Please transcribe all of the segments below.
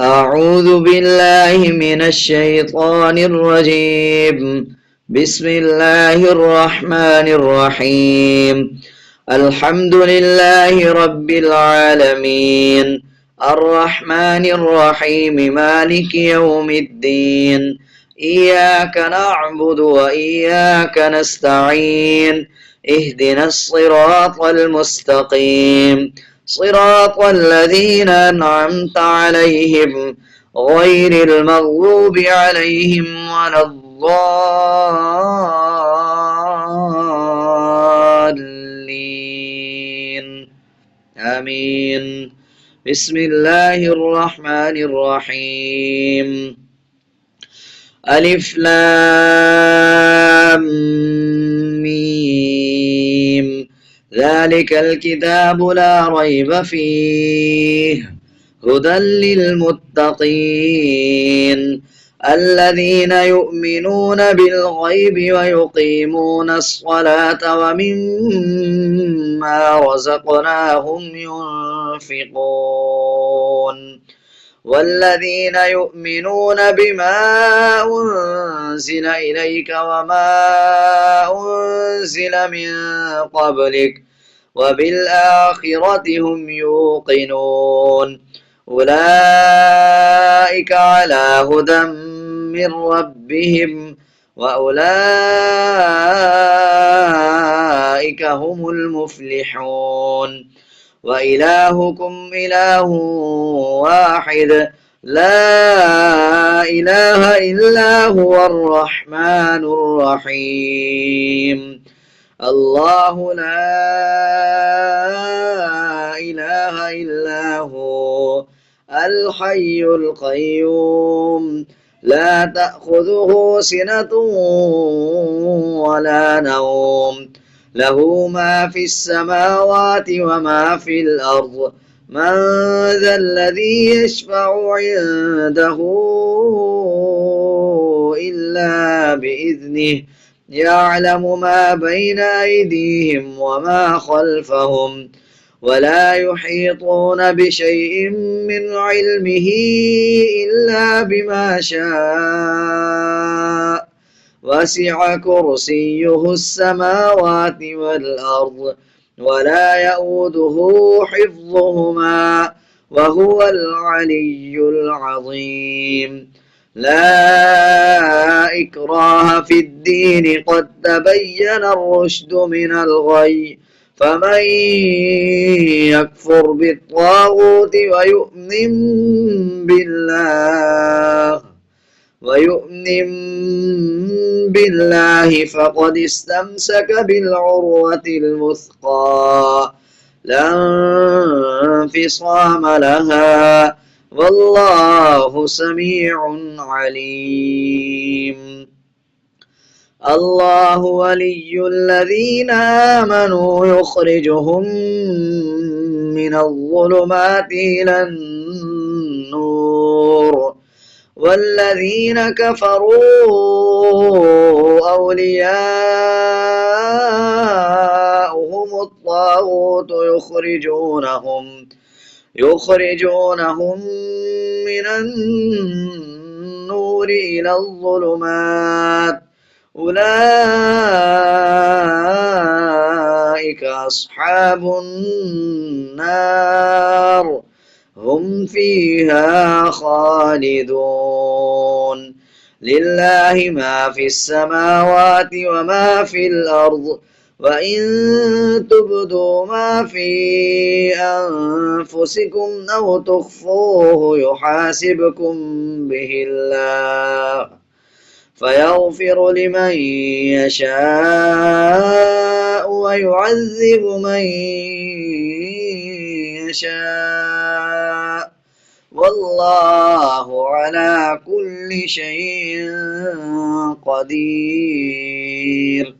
أعوذ بالله من الشيطان الرجيم. بسم الله الرحمن الرحيم. الحمد لله رب العالمين، الرحمن الرحيم، مالك يوم الدين. إياك نعبد وإياك نستعين. اهدنا الصراط المستقيم، صراط الذين أنعمت عليهم غير المغضوب عليهم ولا الضالين. آمين. بسم الله الرحمن الرحيم. ألف لام ميم. ذلك الكتاب لا ريب فيه، هدى للمتقين الذين يؤمنون بالغيب ويقيمون الصلاة ومما رزقناهم ينفقون والذين يؤمنون بما أنزل إليك وما أنزل من قبلك وبالآخرة هم يوقنون أولئك على هدى من ربهم وأولئك هم المفلحون. وإلهكم إله واحد لا إله إلا هو الرحمن الرحيم. الله لا إله إلا هو الحي القيوم لا تأخذه سنة ولا نوم، له ما في السماوات وما في الأرض. من ذا الذي يشفع عنده إلا بإذنه، يعلم ما بين أيديهم وما خلفهم ولا يحيطون بشيء من علمه إلا بما شاء. وسع كرسيه السماوات والأرض ولا يؤوده حفظهما وهو العلي العظيم. لا إكراه في الدين قد تبين الرشد من الغي، فمن يكفر بالطاغوت ويؤمن بالله فقد استمسك بالعروة الوثقى لا انفصام لها، والله سميع عليم. الله ولي الذين آمنوا يخرجهم من الظلمات إلى النور، والذين كفروا أولياؤهم الطاغوت يخرجونهم من النور إلى الظلمات، أولئك أصحاب النار هم فيها خالدون. لله ما في السماوات وما في الأرض، وإن تبدوا ما في أنفسكم أو تخفوه يحاسبكم به الله فيغفر لمن يشاء ويعذب من يشاء، والله على كل شيء قدير.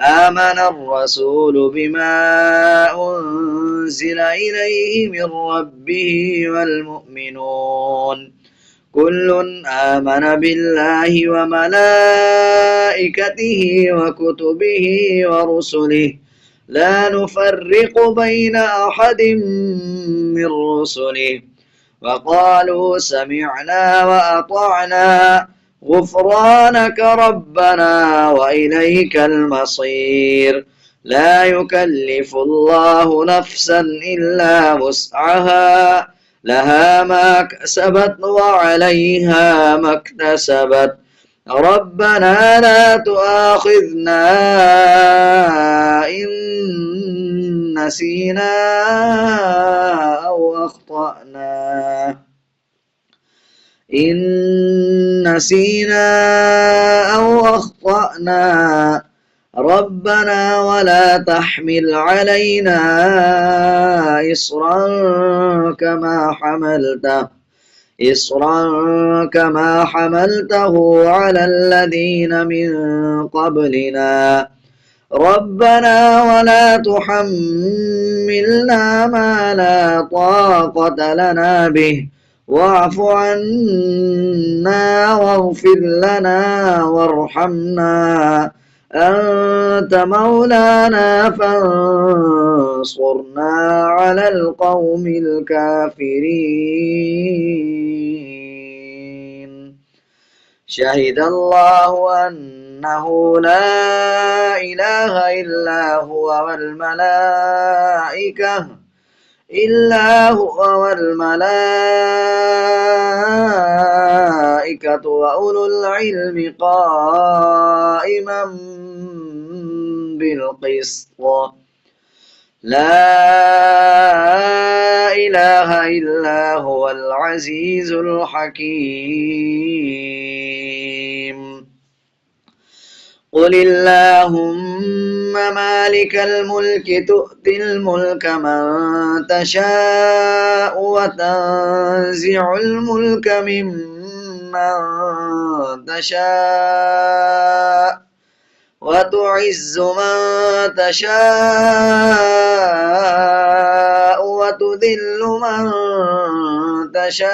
آمن الرسول بما أنزل إليه من ربه والمؤمنون كل آمن بالله وملائكته وكتبه ورسله لا نفرق بين أحد من رسله وقالوا سمعنا وأطعنا غفرانك ربنا وإليك المصير لا يكلف الله نفسا إلا وسعها لها ما كسبت وعليها ما اكتسبت ربنا لا تؤاخذنا إن نسينا أو أخطأنا ربنا ولا تحمل علينا إصرا كما حملته على الذين من قبلنا ربنا ولا تحملنا ما لا طاقة لنا به واعف عنا واغفر لنا وارحمنا أنت مولانا فانصرنا على القوم الكافرين شهد الله أنه لا إله إلا هو والملائكة وأولو العلم قائما بالقسط لا إله إلا هو العزيز الحكيم قل اللهم مالك الملك تؤتي الملك من تشاء وتنزع الملك ممن تشاء وتعز من تشاء وتذل من تشاء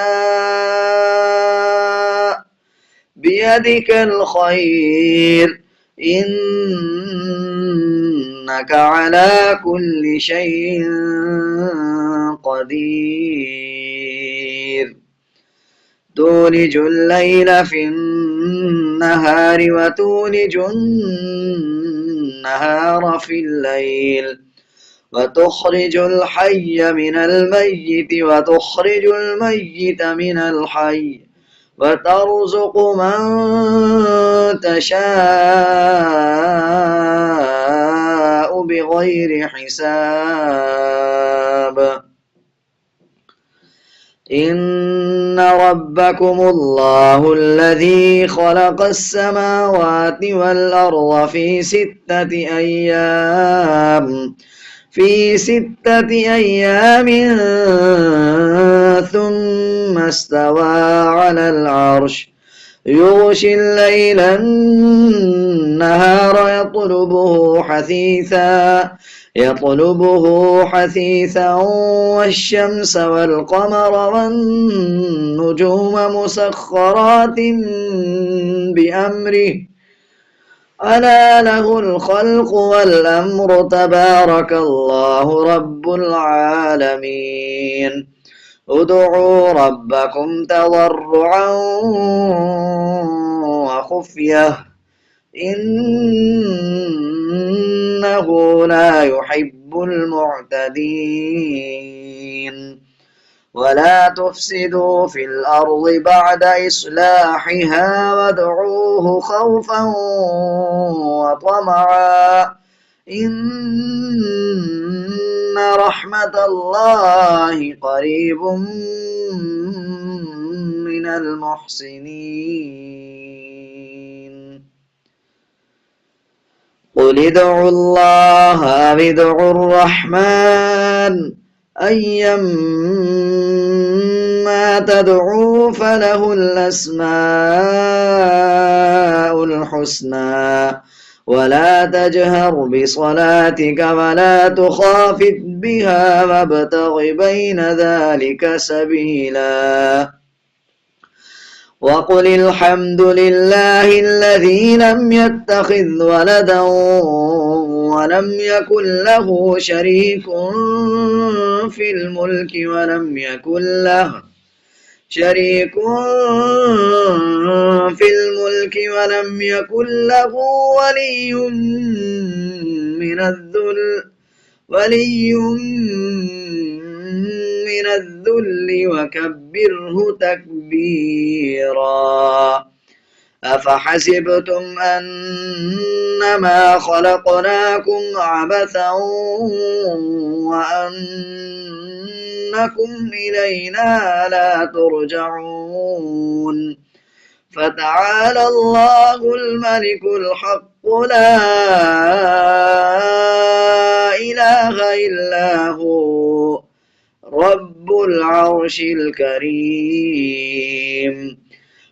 بيدك الخير إنك على كل شيء قدير تولج الليل في النهار وتولج النهار في الليل وتخرج الحي من الميت وتخرج الميت من الحي وترزق من تشاء بغير حساب إن ربكم الله الذي خلق السماوات والأرض في 6 أيام ثم استوى على العرش يغشي الليل النهار يطلبه حثيثا والشمس والقمر والنجوم مسخرات بأمره ألا له الخلق والأمر تبارك الله رب العالمين ادعوا ربكم تضرعا وخفية إنه لا يحب المعتدين ولا تفسدوا في الأرض بعد إصلاحها وادعوه خوفا وطمعا إن رحمة الله قريب من المحسنين قل ادعوا الله أو ادعوا الرحمن أيما تدعوا فله الأسماء الحسنى ولا تجهر بصلاتك ولا تخافت بها وابتغ بين ذلك سبيلا وقل الحمد لله الذي لم يتخذ ولدا ولم يكن له شريك في الملك شريك في الملك ولم يكن له ولي من الذل وكبره تكبيرا أفحسبتم أنما خلقناكم عبثا وأنكم إلينا لا ترجعون فتعالى الله الملك الحق لا إله إلا هو رب العرش الكريم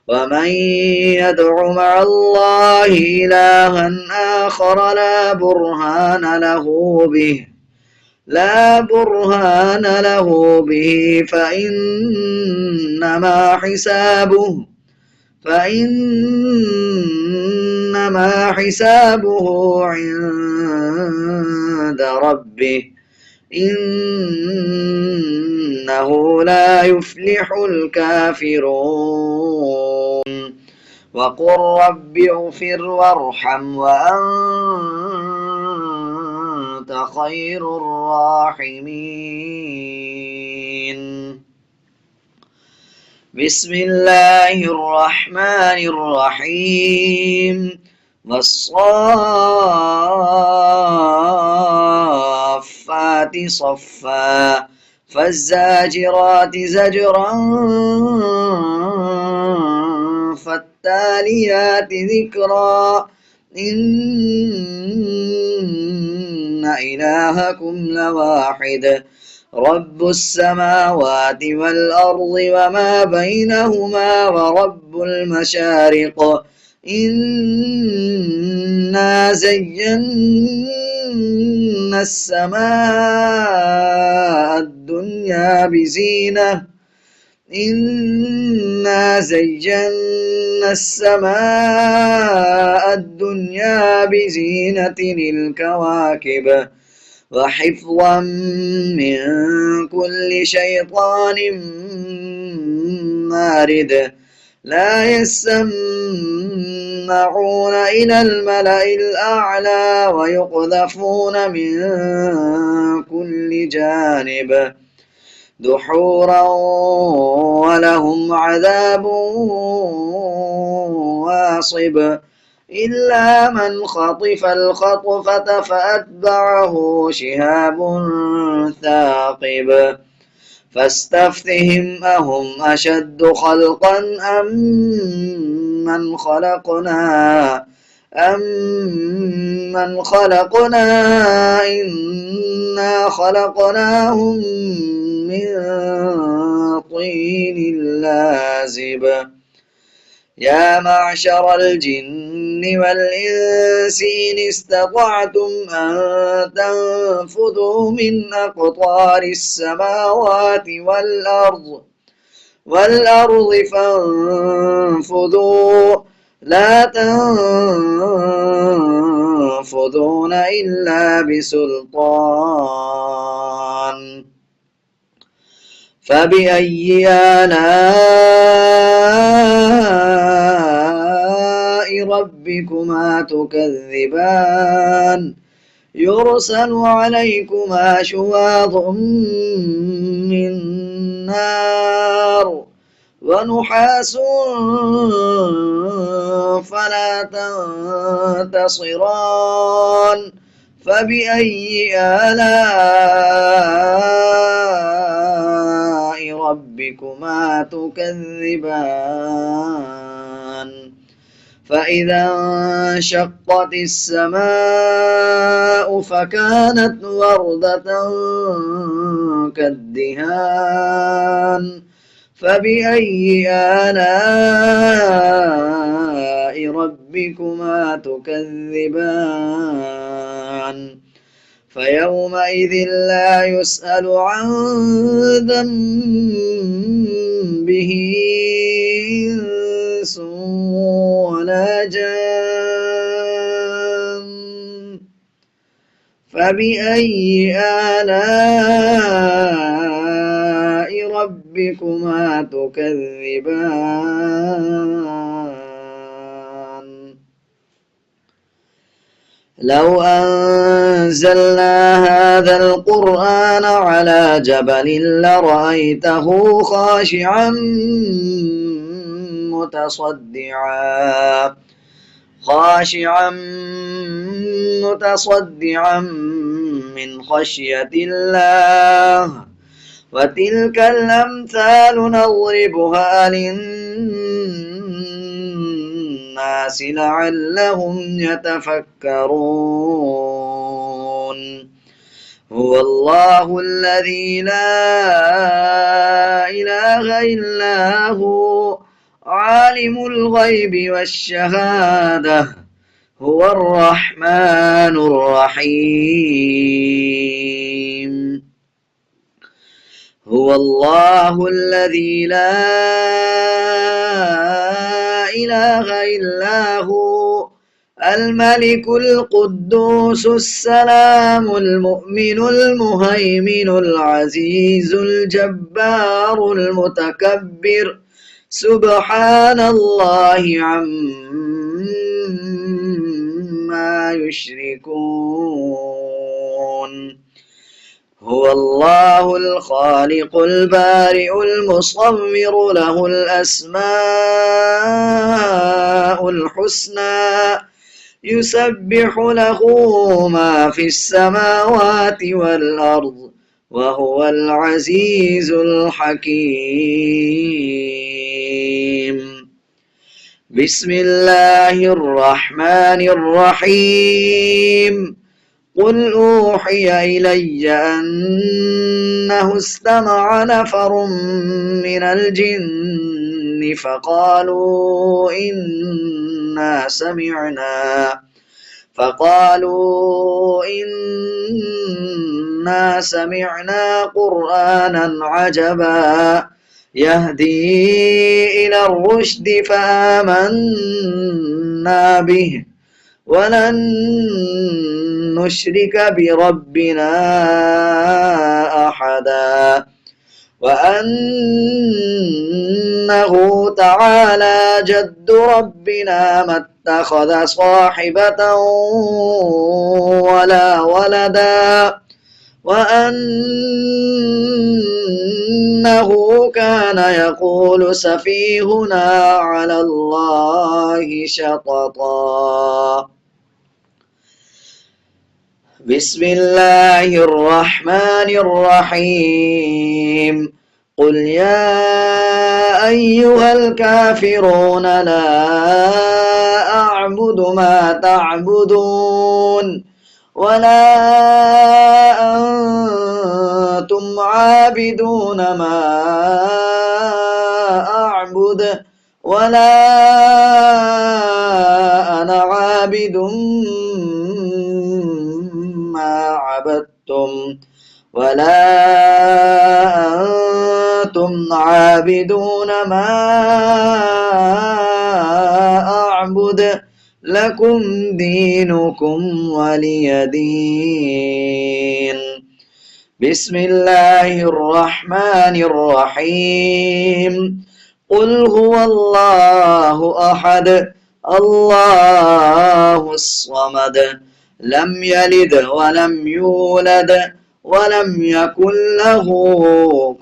ومن يدع مع الله إلها آخر لا برهان له به فإنما حسابه عند ربه إنه لا يفلح الكافرون وقل رب اغفر وارحم وأنت خير الراحمين بسم الله الرحمن الرحيم والصافات صفا فالزاجرات زجرا فالتاليات ذكرا إن إلهكم لواحد رب السماوات والأرض وما بينهما ورب المشارق إنا زينا السماء الدنيا بزينة الكواكب وحفظا من كل شيطان مارد لا يسمعون إلى الملأ الأعلى ويقذفون من كل جانب دحورا ولهم عذاب واصب إلا من خطف الخطفة فأتبعه شهاب ثاقب فاستفتهم أهم أشد خلقا أم من خلقنا إنا خلقناهم من طين لازب يا معشر الجن والإنس إن استطعتم أن تنفذوا من أقطار السماوات والأرض فانفذوا لا تنفذون إلا بسلطان فبأي آلاء ربكما تكذبان يرسل عليكما شواظ من نار ونحاس فلا تنتصران فبأي آلاء ربكما تكذبان فإذا انشقت السماء فكانت وردة كالدهان فبأي آلاء ربكما تكذبان فيومئذ لا يسأل عن ذنبه إنس ولا جان فبأي آلاء ربكما ربكما تكذبان لو أنزلنا هذا القرآن على جبل لرأيته خاشعا متصدعا من خشية الله وتلك الأمثال نضربها للناس لعلهم يتفكرون هو الله الذي لا إله إلا هو عالم الغيب والشهادة هو الرحمن الرحيم هو الله الذي لا إله إلا هو الملك القدوس السلام المؤمن المهيمن العزيز الجبار المتكبر سبحان الله عما يشركون هو الله الخالق البارئ المصور له الأسماء الحسنى يسبح له ما في السماوات والأرض وهو العزيز الحكيم بسم الله الرحمن الرحيم قل أوحي إلي أنه استمع نفر من الجن فقالوا إنا سمعنا قرآنا عجبا يهدي إلى الرشد فآمنا به ولن نشرك بربنا أحدا وأنه تعالى جد ربنا ما اتخذ صاحبة ولا ولدا وأنه كان يقول سفيهنا على الله شططا بسم الله الرحمن الرحيم قل يا أيها الكافرون لا أعبد ما تعبدون ولا أنتم عابدون ما أعبد ولا أنا عابد ما عبدتم ولا أنتم عابدون ما أعبد لكم دينكم ولي دين بسم الله الرحمن الرحيم قل هو الله أحد الله الصمد لم يلد ولم يولد ولم يكن له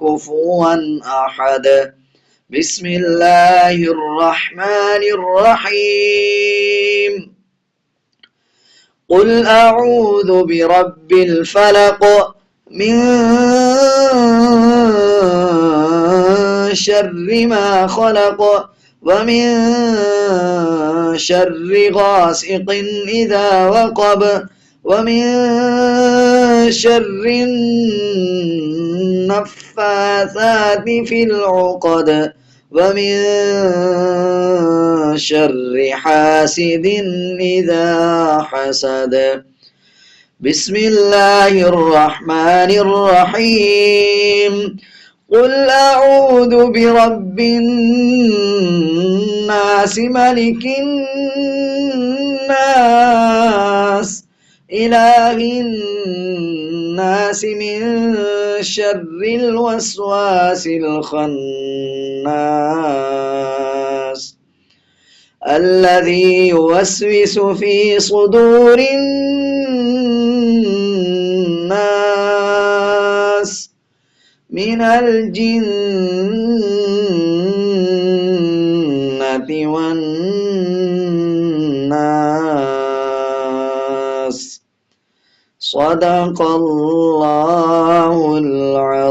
كفوا أحد بسم الله الرحمن الرحيم قل أعوذ برب الفلق من شر ما خلق ومن شر غاسق إذا وقب ومن شر النفاثات في العقد ومن شر حاسد إذا حسد بسم الله الرحمن الرحيم قل أعوذ برب الناس ملك الناس إله الناس من شر الوسواس الخناس الذي يوسوس في صدور الناس من الجنة والناس. صدق الله العظيم.